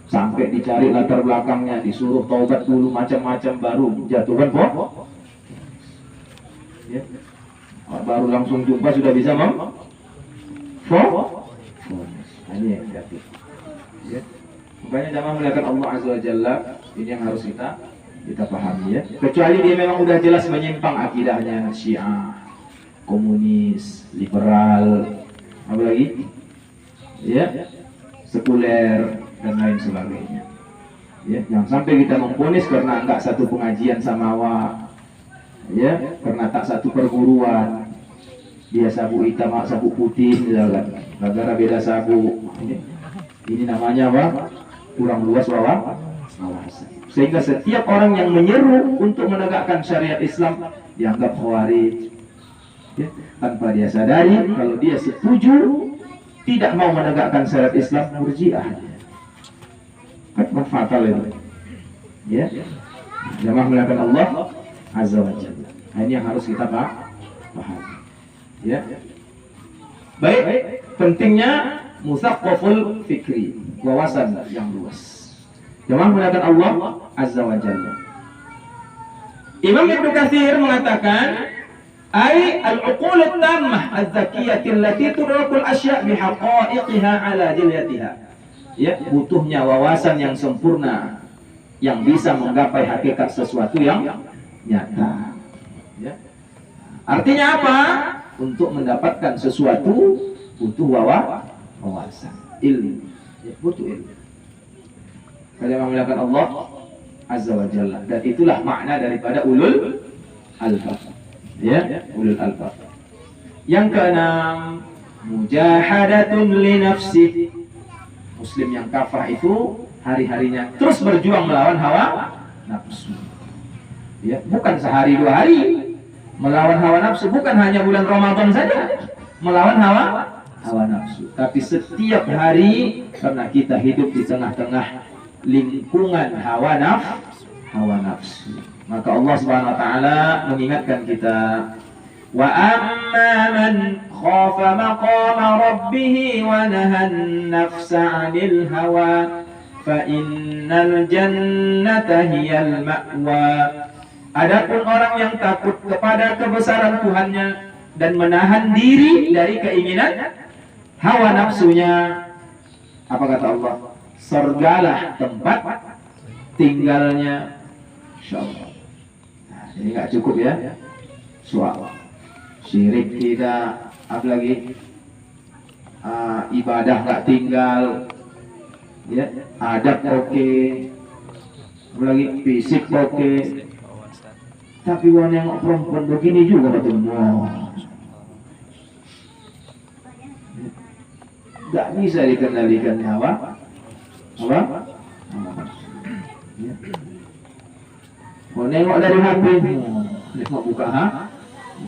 Sampai dicari latar belakangnya, disuruh taubat dulu macam-macam baru jatuhkan ya. Baru langsung jumpa sudah bisa ini yang jatuh. Ya. Makanya jangan melihat Allah Azza wa Jalla, ini yang harus kita pahami ya. Kecuali dia memang udah jelas menyimpang akidahnya Syiah, komunis, liberal, apa lagi? Ya, sekuler dan lain sebagainya. Ya, jangan sampai kita memponis karena enggak satu pengajian sama ya, karena tak satu perguruan. Dia sabu hitam, sabu putih, misalkan. Gara-gara beda sabu. Ini namanya apa? Kurang luas wawasan. Sehingga setiap orang yang menyeru untuk menegakkan syariat Islam dianggap khawarij. Ya, tanpa dia sadari kalau dia setuju tidak mau menegakkan syariat Islam, murji'ah. Kan fatal itu. Ya. Jamaah melakukan Allah Azza wa Jalla. Nah, ini yang harus kita pahami. Ya. Baik, pentingnya musaqqaful fikri, wawasan yang luas. Jamaah melakukan Allah Azza wa Jalla. Imam Ibnu Katsir mengatakan ay al-uqul at-tammah az-zakiyyah allati tudrakul asya' bihaqa'iqiha ala jilyatiha. Ya, butuhnya wawasan yang sempurna yang bisa menggapai hakikat sesuatu yang nyata. Ya. Artinya apa? Untuk mendapatkan sesuatu butuh wawasan, ilmu. Ya, butuh ilmu. Kalau memuliakan Allah Azza wa Jalla, dan itulah makna daripada ulul albab. Ya, ulul albab. Yang keenam, mujahadatun li nafsi. Muslim yang kafah itu hari-harinya terus berjuang melawan hawa nafsu. Ya, bukan sehari dua hari melawan hawa nafsu, bukan hanya bulan Ramadan saja melawan hawa nafsu, tapi setiap hari karena kita hidup di tengah-tengah lingkungan hawa nafsu. Maka Allah Subhanahu wa taala mengingatkan kita, wa amma man khafa maqama rabbih wa nahan nafsa 'anil hawa fa innal jannata hiyal ma'wa. Adapun orang yang takut kepada kebesaran Tuhannya dan menahan diri dari keinginan hawa nafsunya, apa kata Allah? Surgalah tempat tinggalnya. Insyaallah. Nah, ini nggak cukup ya. Soal syirik tidak, apa lagi? Ibadah nggak tinggal, ya. Adab oke, apa lagi? Fisik oke. Tapi wanita yang perempuan begini juga betul. Nggak bisa dikendalikan hawa. Apa? Ya. Mau nengok dari HP, nengok buka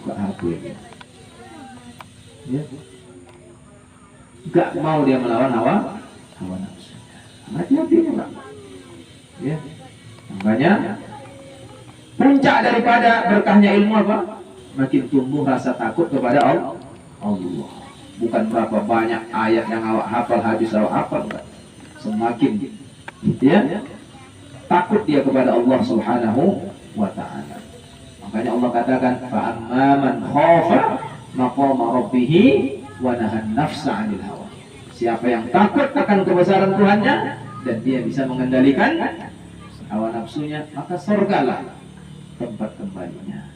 HP. Ya. Nggak mau dia melawan hawa nafsu. Hati-hati enggak. Ya. Makanya puncak daripada berkahnya ilmu apa? Makin tumbuh rasa takut kepada Allah. Bukan berapa banyak ayat yang awak hafal, hadis awak hafal, enggak. Semakin ya takut dia kepada Allah Subhanahu wa ta'ala. Makanya Allah katakan fa'amma man khafa maqama rabbih wa nahan nafsa 'anil hawa. Siapa yang takut akan kebesaran Tuhannya dan dia bisa mengendalikan hawa nafsunya, maka surgalah tempat kembalinya.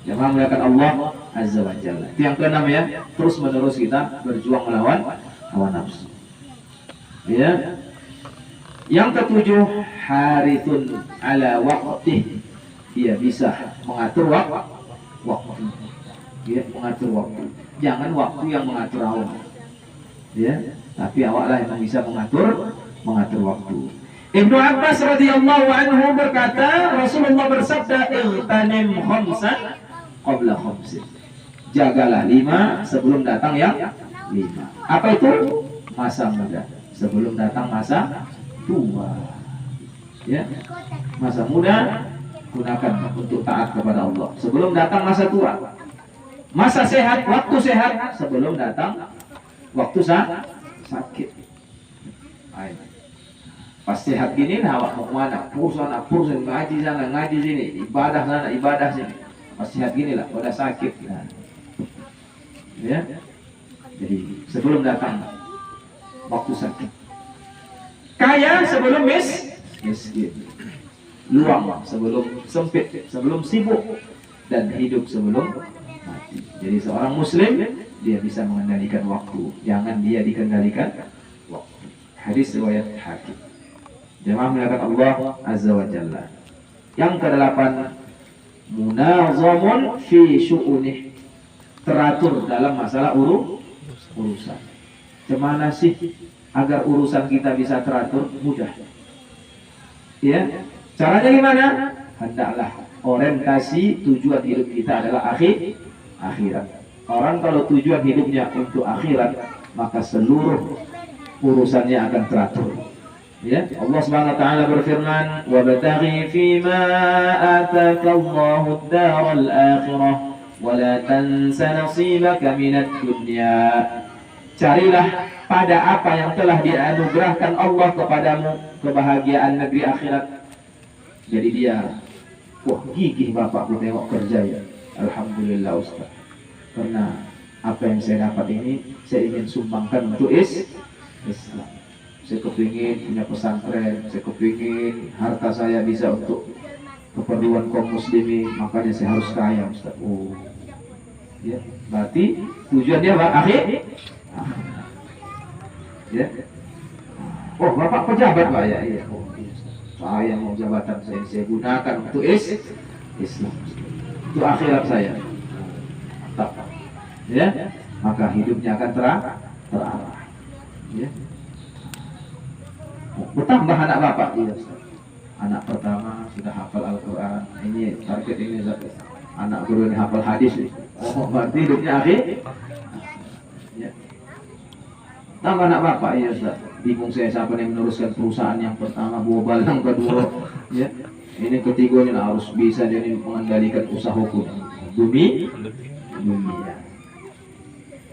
Jangan melakukan Allah Azza wa Jalla. Itu yang keenam ya, terus menerus kita berjuang melawan hawa nafsu. Ya. Yang ketujuh, harithun ala waqtih. Dia bisa mengatur waktu. Dia mengatur waktu. Jangan waktu yang mengatur awak. Ya, tapi awaklah yang bisa mengatur waktu. Ibnu Abbas radhiyallahu anhu berkata, Rasulullah bersabda, "Ightanim khamsan qabla khamsin." Jagalah 5 sebelum datang yang 5. Apa itu? Masa muda sebelum datang masa tua. Ya. Masa muda gunakan untuk taat kepada Allah sebelum datang masa tua. Masa sehat, waktu sehat sebelum datang waktu sakit. Ayo. Pas sehat gini nah awak mau kemana? Pusing ngaji sana, ngaji sini, ibadah sana, ibadah sini. Pas sehat gini lah, pada sakit. Nah. Ya. Jadi sebelum datang waktu sakit. Kaya sebelum miskin. Luang sebelum sempit, sebelum sibuk, dan hidup sebelum mati. Jadi seorang muslim dia bisa mengendalikan waktu, jangan dia dikendalikan waktu. Hadis riwayat Hakim. Jemaah mengatakan Allah Azza wa Jalla. Yang ke-8, munazamun fi syu'unih. Teratur dalam masalah urusan. Gimana sih agar urusan kita bisa teratur? Mudah. Ya, caranya gimana? Hendaklah orientasi tujuan hidup kita adalah akhirat. Orang kalau tujuan hidupnya untuk akhirat, maka seluruh urusannya akan teratur. Ya, Allah Subhanahu wa taala berfirman, "Wabtaghi fima ataakallahu ad-daral akhirah wa la tansa nasibaka minad dunya." Carilah pada apa yang telah dianugerahkan Allah kepadamu, kebahagiaan negeri akhirat. Jadi dia, wah gigih bapakku tengok kerja ya. Alhamdulillah Ustaz. Karena apa yang saya dapat ini, saya ingin sumbangkan untuk Islam. Saya kepingin punya pesantren, saya kepingin harta saya bisa untuk keperluan kaum muslimin, makanya saya harus kaya Ustaz. Oh, ya, berarti tujuannya apa? Akhir. Ya. Oh, bapak pejabat pak ya? Iya. Oh, iya. Saya mau jabatan saya gunakan untuk Islam, untuk akhirat saya. Mantap. Ya, maka hidupnya akan terarah. Ya. Bertambah anak bapak, iya. Anak pertama sudah hafal Al-Quran. Ini target ini anak guru ini hafal hadis. Oh, berarti hidupnya akhir. Ya. Tambah anak bapak, iya Ustaz. Bingung saya siapa yang meneruskan perusahaan yang pertama, global yang kedua. Ya. Ini ketiganya harus bisa jadi mengendalikan usaha hukum. Bumi. Ya.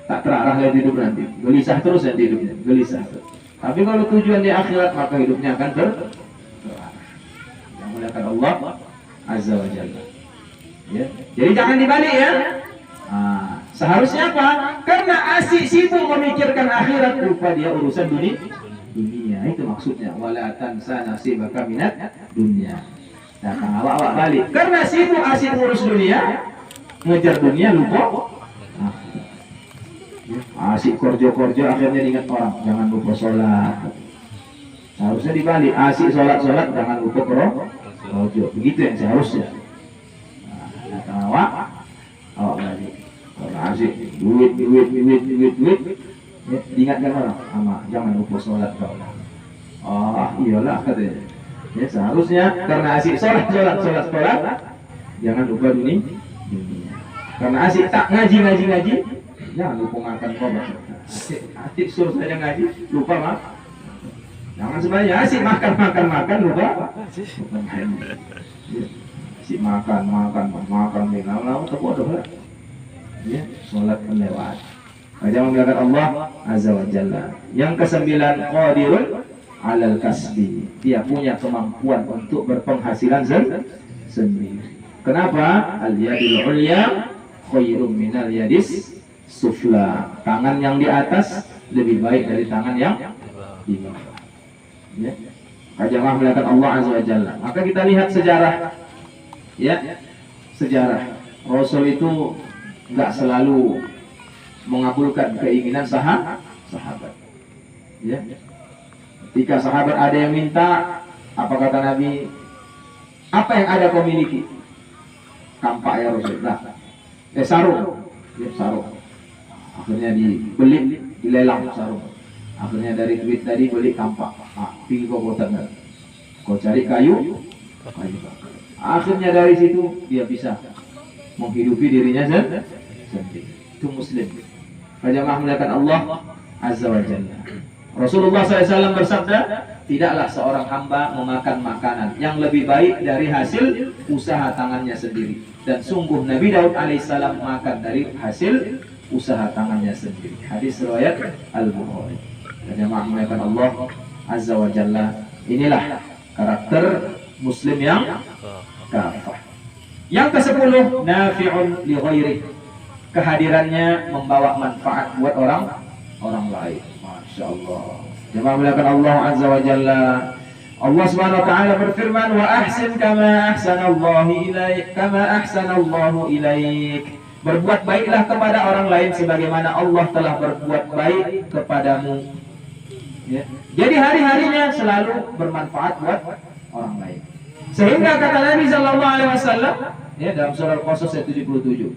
Tak terarah lagi hidup nanti. Gelisah terus ya hidupnya, gelisah terus. Tapi kalau tujuan di akhirat maka hidupnya akan terarah. Yang muliakan Allah Azza wa Jalla. Ya. Jadi jangan dibalik ya. Nah, seharusnya apa? Karena asik sibuk memikirkan akhirat, lupa dia urusan dunia. Itu maksudnya. Wala tansa nasibaka minad dunya. Datang awak balik. Karena sibuk asik urus dunia, ngejar dunia lupa. Asik korjo-korjo akhirnya ingat orang, jangan lupa sholat. Seharusnya dibalik, asik sholat jangan lupa korjo. Begitu yang seharusnya. Datang awak balik. Kalau asik duit. Ya, diingatkan orang, jangan lupa sholat kau. Oh iyalah katanya. Ya seharusnya karena asik sholat, jangan lupa dunia. Karena asik tak ngaji, jangan lupa makan kobar. Asik suruh saja ngaji, lupa mah. Jangan sebenarnya asik makan lupa. Asik makan, lama-lama terbodoh lah. Ya, sholat melewat. Jangan melakukan Allah Azza wa Jalla. Yang ke-9, qadirun alal kasbi. Dia punya kemampuan untuk berpenghasilan sendiri. Kenapa? Al-yadul ulya khairum minal yadis sufla. Tangan yang di atas lebih baik dari tangan yang di bawah. Ya. Jamaah melihat Allah Azza wa Jalla. Maka kita lihat sejarah. Ya. Sejarah. Rasul itu enggak selalu mengabulkan keinginan sahabat. Ya. Ketika sahabat ada yang minta, apa kata Nabi? Apa yang ada kau miliki? Kampak ya Rasulullah. Sarung. Ya, sarung. Akhirnya dibeli, dilelang sarung. Akhirnya dari duit tadi beli kampak. Pergi kau botakkan. Kau cari kayu. Akhirnya dari situ dia bisa menghidupi dirinya sendiri. Itu Muslim. Jamaah melihat Allah Azza wa Jalla. Rasulullah SAW bersabda, tidaklah seorang hamba memakan makanan yang lebih baik dari hasil usaha tangannya sendiri. Dan sungguh Nabi Daud alaihissalam makan dari hasil usaha tangannya sendiri. Hadis riwayat Al-Bukhari. Jamaah melihat Allah Azza wa Jalla. Inilah karakter Muslim yang kafah. Yang ke-10, nafi'un li ghairi. Kehadirannya membawa manfaat buat orang lain. Masya Allah. Jemaah melihat Allah Azza wa Jalla. Allah Subhanahu wa taala berfirman, "Wa ahsin kama ahsanallahu ilaik, kama ahsanallahu ilaik." Berbuat baiklah kepada orang lain sebagaimana Allah telah berbuat baik kepadamu. Ya. Jadi hari-harinya selalu bermanfaat buat orang lain. Sehingga kata Nabi sallallahu alaihi wasallam, ya, dalam surah Al-Qasas ayat 77.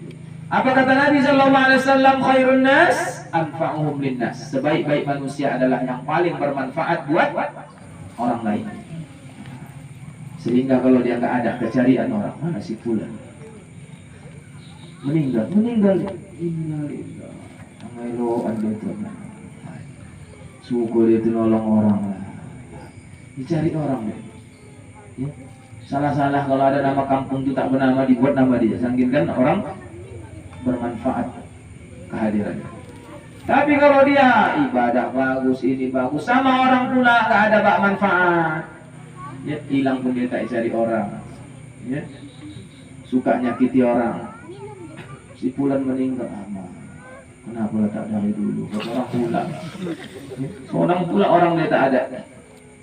Apa kata Nabi sallallahu alaihi wasallam? Khairun nas anfa'uhum linnas. Sebaik-baik manusia adalah yang paling bermanfaat buat orang lain. Sehingga kalau dia enggak ada kecarian orang, mana si fulan? Meninggal. Innalillah. Amailu andatuna. Syukur dia itu nolong orang lah. Dicari orang deh. Ya. Salah-salah kalau ada nama kampung itu tak bernama, dibuat nama dia. Sangkinkan orang bermanfaat kehadirannya. Tapi kalau dia ibadah bagus, ini bagus, sama orang pula tak ada bak manfaat, ya, hilang pun dia tak cari orang, ya, suka nyakiti orang. Si fulan meninggal, kenapa tak dari dulu? Orang pula, ya, seorang pula orang dia tak ada.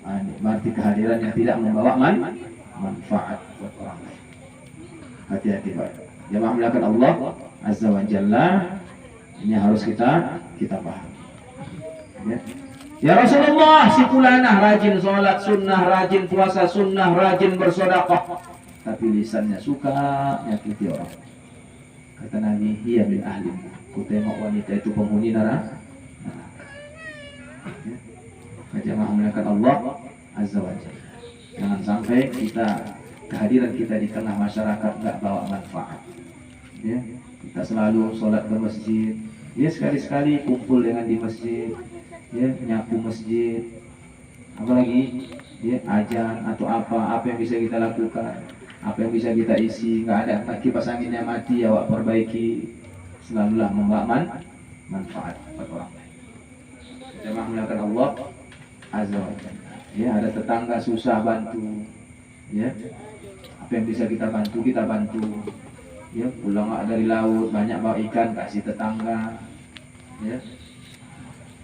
Ini berarti kehadirannya tidak membawa manfaat buat orang lain. Hati-hati Pak. Jemaah melihat Allah Azza wa Jalla, ini harus kita paham. Ya Rasulullah, si fulanah rajin sholat sunnah, rajin puasa sunnah, rajin bersedekah, tapi lisannya suka nyakiti orang. Kata Nabi, "Hiya min ahli." Ku tengok wanita itu penghuni neraka. Jemaah melihat Allah Azza wa Jalla. Jangan sampai kehadiran kita di tengah masyarakat enggak bawa manfaat. Ya, kita selalu sholat ke masjid. Ya, sekali-sekali kumpul dengan di masjid. Ya, nyapu masjid. Apalagi ya, ajan atau apa yang bisa kita lakukan, apa yang bisa kita isi. Enggak ada kipas anginnya mati, awak perbaiki. Selalulah membawa manfaat buat orang lain. Jemaah melihat Allah Azza wa Jalla. Ya, ada tetangga susah, bantu. Ya, apa yang bisa kita bantu, kita bantu. Ya, pulang dari laut banyak bawa ikan, kasih tetangga. Ya,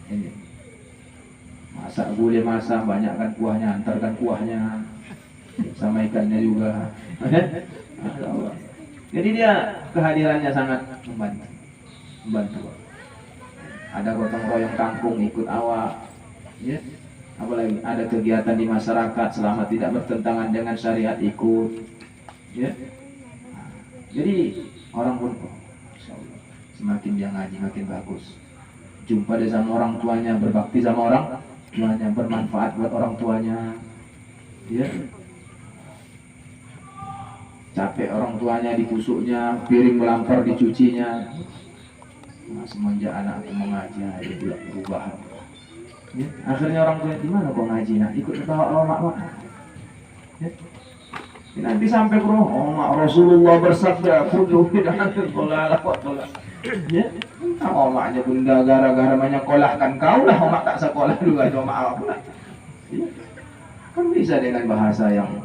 ini masak gulai, masak banyakkan kuahnya, antarkan kuahnya sama ikannya juga. Jadi dia kehadirannya sangat membantu. Ada gotong royong kampung ikut awak. Ya, apalagi ada kegiatan di masyarakat selama tidak bertentangan dengan syariat ikut. Ya. Jadi orang pun semakin dia ngaji makin bagus. Jumpa dia sama orang tuanya, berbakti sama orang tuanya, bermanfaat buat orang tuanya. Ya. Capek orang tuanya ditusuknya, piring melampar dicucinya. Nah, semenjak anak aku mengaji, dia berubah. Ya. Akhirnya orang tua, di mana kau ngaji? Nah, ikut bawa mak. Ya. Nanti sampai ke rumah, Rasulullah bersabda, "Kullu bid'atin dhalalah wa dhalalah." Ya, omaknya pun gara-gara banyak kolahkan kau lah, omak tak sekolah dulu aja omak apa. Ya. Kan bisa dengan bahasa yang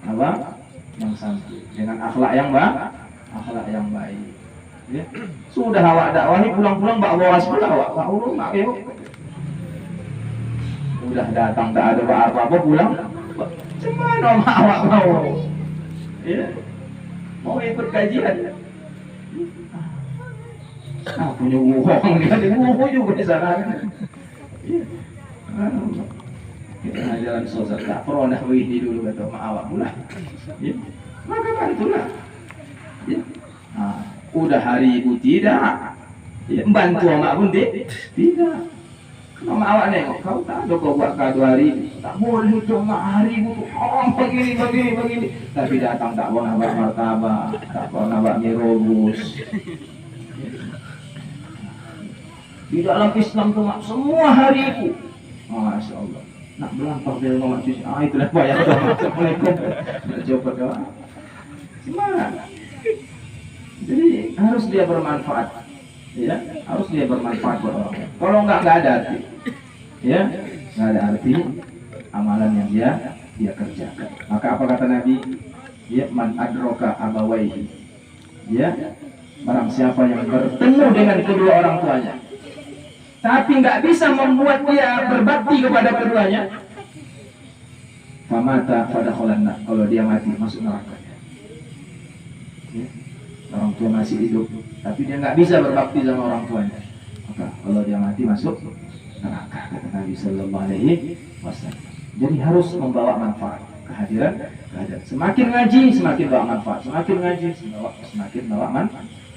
apa? yang santun, dengan akhlak yang baik. Ya. Sudah awak dakwahi pulang-pulang bawa pula awak, urung mak yo. Udah datang tak ada apa-apa pulang. Cuman mak awak mau. Ya. Mau ikut kajian. Punya uang dia juga di sana. Ya. Kita jalan sosial tak pernah begini dulu kata mak awak pula. Ya. Maka bantulah. Ya. Nah, udah hari ibu tidak. Ya, bantu mak pun tidak. Kalau awak nengok kau tak ada kau buat kado hari tak boleh cuma hari ibu tuh begini. Tapi datang tak pernah bawa martabak, tak pernah bawa mie rebus. Di dalam Islam tuh mak semua hari itu. Masya Allah. Nak berlampau dari mama cuci. Itulah bayar doa. Assalamualaikum. Coba doa. Semangat. Jadi harus dia bermanfaat. Ya, harus dia bermanfaat buat orang. Kalau nggak ada arti. Ya, nggak ada arti amalan yang dia kerjakan. Maka apa kata Nabi? Ya, man adroka abawaihi. Ya, barang siapa yang bertemu dengan kedua orang tuanya, tapi nggak bisa membuat dia berbakti kepada keduanya, famata fadakhalanna, kalau dia mati masuk neraka. Ya. Orang tua masih hidup, tapi dia nggak bisa berbakti sama orang tuanya, maka kalau dia mati masuk neraka, kata Nabi Sallallahu Alaihi Wasallam. Jadi harus membawa manfaat, kehadiran. Semakin ngaji semakin bawa manfaat, semakin ngaji semakin bawa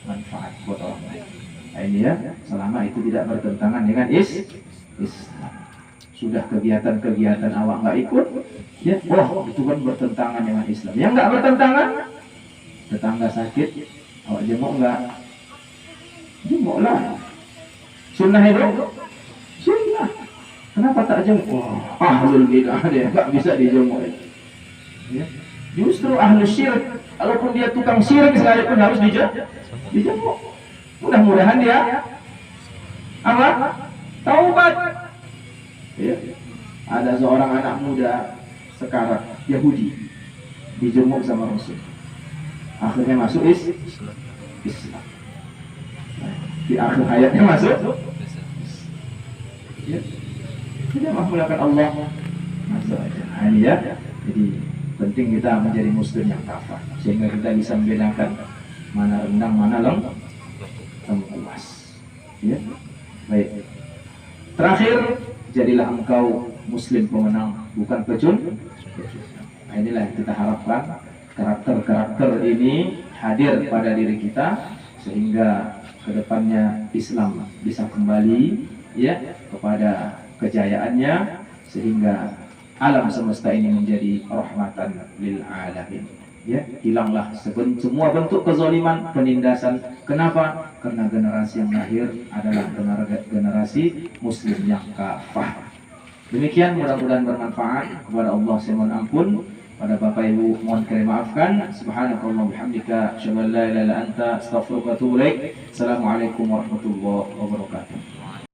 manfaat buat orang lain. Nah, ini ya, selama itu tidak bertentangan dengan Islam. Sudah kegiatan-kegiatan awak nggak ikut, ya, itu kan bertentangan dengan Islam. Yang nggak bertentangan, tetangga sakit, awak jenguk nggak? Jenguklah. Sunnah itu, sunnah. Kenapa tak jenguk? Ahlul bidah dia nggak bisa dijenguk. Ya. Justru ahlul syirik, walaupun dia tukang syirik sekalipun harus dijenguk. Mudah-mudahan dia apa? Taubat. Ya. Ada seorang anak muda sekarang Yahudi dijenguk sama Rasul. Akhirnya masuk Islam. Di akhir hayatnya masuk. Ya. Tidak menggunakan Allah. Masuk aja. Nah, ini ya. Jadi penting kita menjadi muslim yang kafah sehingga kita bisa membedakan mana rendang mana luas. Ya. Baik. Terakhir, jadilah engkau muslim pemenang, bukan pecun. Nah, inilah yang kita harapkan, karakter-karakter ini hadir pada diri kita sehingga kedepannya Islam bisa kembali ya kepada kejayaannya, sehingga alam semesta ini menjadi rahmatan lil alamin. Ya, hilanglah semua bentuk kezaliman, penindasan. Kenapa? Karena generasi yang lahir adalah generasi muslim yang kafah. Demikian, mudah-mudahan bermanfaat. Kepada Allah saya mohon ampun, pada Bapak Ibu mohon kami maafkan. Subhanakallah bihamdika, asyhadu an la ilaha illa anta, astaghfiruka wa atubu ilaik. Assalamualaikum warahmatullahi wabarakatuh.